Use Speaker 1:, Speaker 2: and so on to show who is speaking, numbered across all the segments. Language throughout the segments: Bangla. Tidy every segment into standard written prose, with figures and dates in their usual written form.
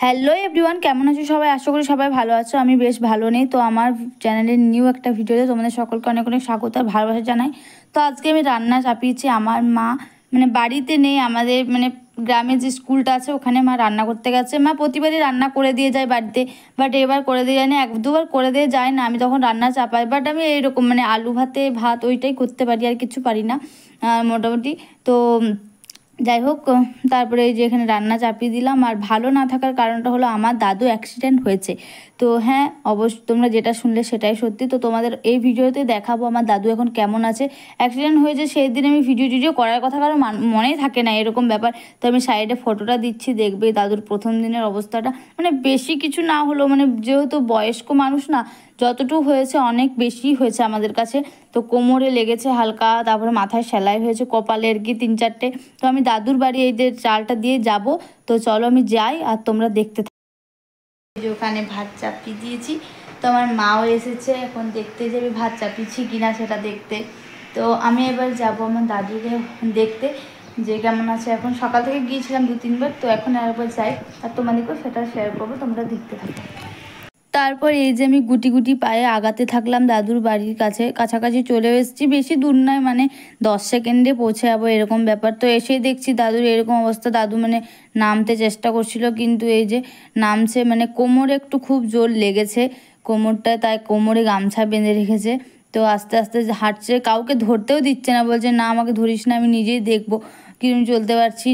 Speaker 1: হ্যালো এভরিওয়ান, কেমন আছো সবাই? আশা করি সবাই ভালো আছো। আমি বেশ ভালো নেই। তো আমার চ্যানেলের নিউ একটা ভিডিওতে তোমাদের সকলকে অনেক অনেক স্বাগত আর ভালোবাসা জানাই। তো আজকে আমি রান্না চাপিয়েছি। আমার মা বাড়িতে নেই, আমাদের গ্রামে যে স্কুলটা আছে ওখানে মা রান্না করতে গেছে। মা প্রতিবারই রান্না করে দিয়ে যায় বাড়িতে, বাট এবার করে দিয়ে যায় না, এক দুবার করে দিয়ে যায় না। আমি তখন রান্না চাপাই, বাট আমি এইরকম আলু ভাত ওইটাই করতে পারি, আর কিছু পারি না মোটামুটি। তো যাই হোক, তারপরে এই যে এখানে রান্না চাপিয়ে দিলাম। আর ভালো না থাকার কারণটা হলো আমার দাদু অ্যাক্সিডেন্ট হয়েছে। তো হ্যাঁ, অবশ্যই তোমরা যেটা শুনলে সেটাই সত্যি। তো তোমাদের এই ভিডিওতে দেখাবো আমার দাদু এখন কেমন আছে। অ্যাক্সিডেন্ট হয়েছে সেই দিন আমি ভিডিও করার কথা, কারণ মনেই থাকে না এরকম ব্যাপার। তো আমি সাইডে ফটোটা দিচ্ছি, দেখবে দাদুর প্রথম দিনের অবস্থাটা। বেশি কিছু না হলো, যেহেতু বয়স্ক মানুষ না, যতটুকু হয়েছে অনেক বেশি হয়েছে আমাদের কাছে। তো কোমরে লেগেছে হালকা, তারপরে মাথায় সেলাই হয়েছে, কপালে আর কি 3-4টে। তো আমি দাদুর বাড়ি এই যে চালটা দিয়ে যাব। তো চলো আমি যাই আর তোমরা দেখতে থাকো। যে ওখানে ভাত চাপিয়ে দিয়েছি, তো আমার মাও এসেছে, এখন দেখতে যাবে ভাত চাপিয়েছি কিনা সেটা দেখতে। তো আমি এবার যাব আমার দাদুকে দেখতে যে কেমন আছে। এখন সকাল থেকে গিয়েছিলাম 2-3 বার, তো এখন আরেকবার যাই আর তোমাদেরকেও সেটা শেয়ার করবো, তোমরা দেখতে থাকো। তারপর এই যে আমি গুটি গুটি পায়ে আগাতে থাকলাম দাদুর বাড়ির কাছাকাছি চলে এসেছি। বেশি দূর নয়, 10 সেকেন্ডে পৌঁছে যাবো এরকম ব্যাপার। তো এসে দেখছি দাদুর এরকম অবস্থা। দাদু নামতে চেষ্টা করছিল, কিন্তু এই যে নামছে, কোমরে একটু খুব জোর লেগেছে কোমরটায়, তাই কোমরে গামছা বেঁধে রেখেছে। তো আস্তে আস্তে হাঁটছে, কাউকে ধরতেও দিচ্ছে না, বলছে না আমাকে ধরিস না, আমি নিজেই দেখবো কি আমি চলতে পারছি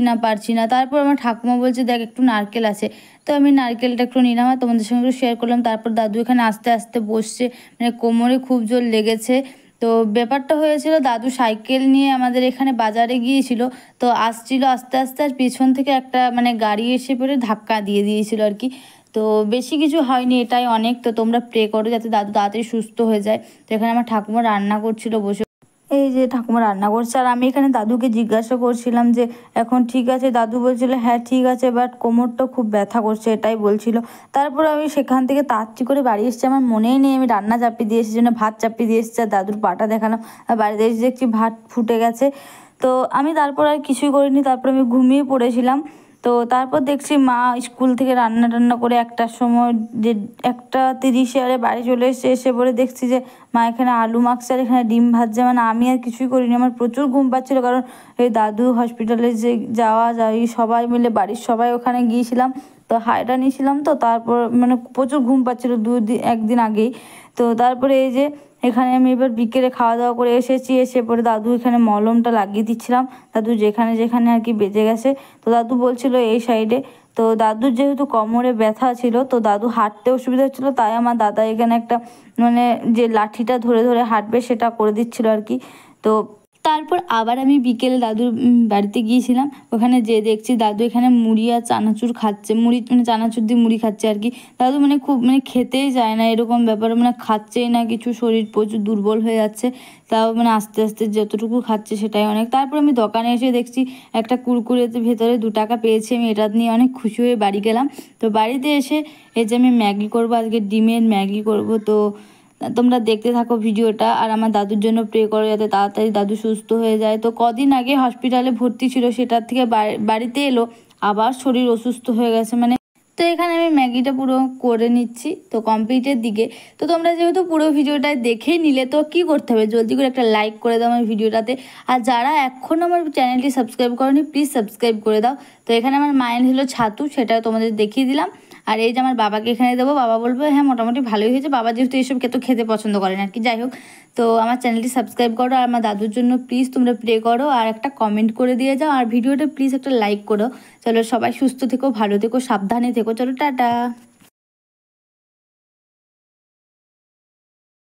Speaker 1: না। তারপর আমার ঠাকুমা বলছে দেখ একটু নারকেল আছে। তো আমি নারকেলটা একটু নিলাম আর তোমাদের সঙ্গে একটু শেয়ার করলাম। তারপর দাদু এখানে আস্তে আস্তে বসছে, কোমরে খুব জোর লেগেছে। তো ব্যাপারটা হয়েছিল, দাদু সাইকেল নিয়ে আমাদের এখানে বাজারে গিয়েছিল। তো আসছিল আস্তে আস্তে, আর পেছন থেকে একটা গাড়ি এসে পড়ে ধাক্কা দিয়ে দিয়েছিল আর কি। তো বেশি কিছু হয়নি, এটাই অনেক। তো তোমরা প্রে করো যাতে দাদু তাড়াতাড়ি সুস্থ হয়ে যায়। তো এখানে আমার ঠাকুমা রান্না করছিল বসে, এই যে ঠাকুমা রান্না করছে। আর আমি এখানে দাদুকে জিজ্ঞাসা করছিলাম যে এখন ঠিক আছে? দাদু বলছিল হ্যাঁ ঠিক আছে, বাট কোমরটা খুব ব্যথা করছে, এটাই বলছিল। তারপর আমি সেখান থেকে তাড়াতাড়ি করে বাড়ি এসেছি। আমার মনেই নেই আমি রান্না চাপিয়ে দিয়ে এসেছি, জন্য ভাত চাপিয়ে দিয়ে এসেছি আর দাদুর পাটা দেখালাম। আর বাড়িতে এসে দেখছি ভাত ফুটে গেছে। তো আমি তারপর আর কিছুই করিনি, তারপর আমি ঘুমিয়ে পড়েছিলাম। তো তারপর দেখছি মা স্কুল থেকে রান্না টান্না করে 1টার সময়, যে 1টা 30-এ আরে বাড়ি চলে এসে পরে দেখছি যে মা এখানে আলু মাখছে আর এখানে ডিম ভাজছে। আমি আর কিছুই করিনি, আমার প্রচুর ঘুম পাচ্ছিলো, কারণ এই দাদু হসপিটালে যে যাই সবাই মিলে বাড়ির সবাই ওখানে গিয়েছিলাম। তো হায়রা নিয়েছিলাম, তো তারপর প্রচুর ঘুম পাচ্ছিলো 1 দিন আগেই। তো তারপরে এই যে এখানে আমি এবার বিকেলে খাওয়া দাওয়া করে এসেছি। এসে পরে দাদু এখানে মলমটা লাগিয়ে দিচ্ছিলাম, দাদু যেখানে যেখানে আর কি বেজে গেছে। তো দাদু বলছিল এই সাইডে। তো দাদুর যেহেতু কোমরে ব্যথা ছিল, তো দাদু হাঁটতে অসুবিধা হচ্ছিলো, তাই আমার দাদা এখানে একটা যে লাঠিটা ধরে ধরে হাঁটবে সেটা করে দিচ্ছিল আর কি। তো তারপর আবার আমি বিকেলে দাদুর বাড়িতে গিয়েছিলাম। ওখানে যেয়ে দেখছি দাদু এখানে মুড়ি আর চানাচুর খাচ্ছে, মুড়ি চানাচুর দিয়ে মুড়ি খাচ্ছে আর কি। দাদু খুব খেতেই চায় না এরকম ব্যাপার, খাচ্ছেই না কিছু, শরীর প্রচুর দুর্বল হয়ে যাচ্ছে। তাও আস্তে আস্তে যতটুকু খাচ্ছে সেটাই অনেক। তারপর আমি দোকানে এসে দেখছি একটা কুরকুরেতে ভেতরে 2 টাকা পেয়েছি। আমি এটা নিয়ে অনেক খুশি হয়ে বাড়ি গেলাম। তো বাড়িতে এসে এই যে আমি ম্যাগি করবো, আজকে ডিমের ম্যাগি করব। তো তোমরা দেখতে থাকো ভিডিওটা, আর আমার দাদুর জন্য প্রে করো যাতে তাড়াতাড়ি দাদু সুস্থ হয়ে যায়। তো কদিন আগে হসপিটালে ভর্তি ছিল, সেটার থেকে বাড়িতে এলো, আবার শরীর অসুস্থ হয়ে গেছে। তো এখানে আমি ম্যাগিটা পুরো করে নিচ্ছি, তো কমপ্লিটের দিকে। তো তোমরা যেহেতু পুরো ভিডিওটা দেখেই নিলে, তো কি করতে হবে, জলদি করে একটা লাইক করে দাও আমার ভিডিওটাতে। আর যারা এখনও আমার চ্যানেলটি সাবস্ক্রাইব করোনি, প্লিজ সাবস্ক্রাইব করে দাও। তো এখানে আমার মায়ের হলো ছাতু, সেটা তোমাদের দেখিয়ে দিলাম। আর এই যে আমার বাবাকে এখানে দেবো, বাবা বলবে হ্যাঁ মোটামুটি ভালোই হয়েছে। বাবা যেহেতু এইসব খেতে পছন্দ করেন আর কি। যাই হোক, তো আমার চ্যানেলটি সাবস্ক্রাইব করো, আর আমার দাদুর জন্য প্লিজ তোমরা প্রে করো, আর একটা কমেন্ট করে দিয়ে যাও, আর ভিডিওটা প্লিজ একটা লাইক করো। চলো সবাই সুস্থ থেকো, ভালো থেকো, সাবধানে থেকো। চলো টাটা।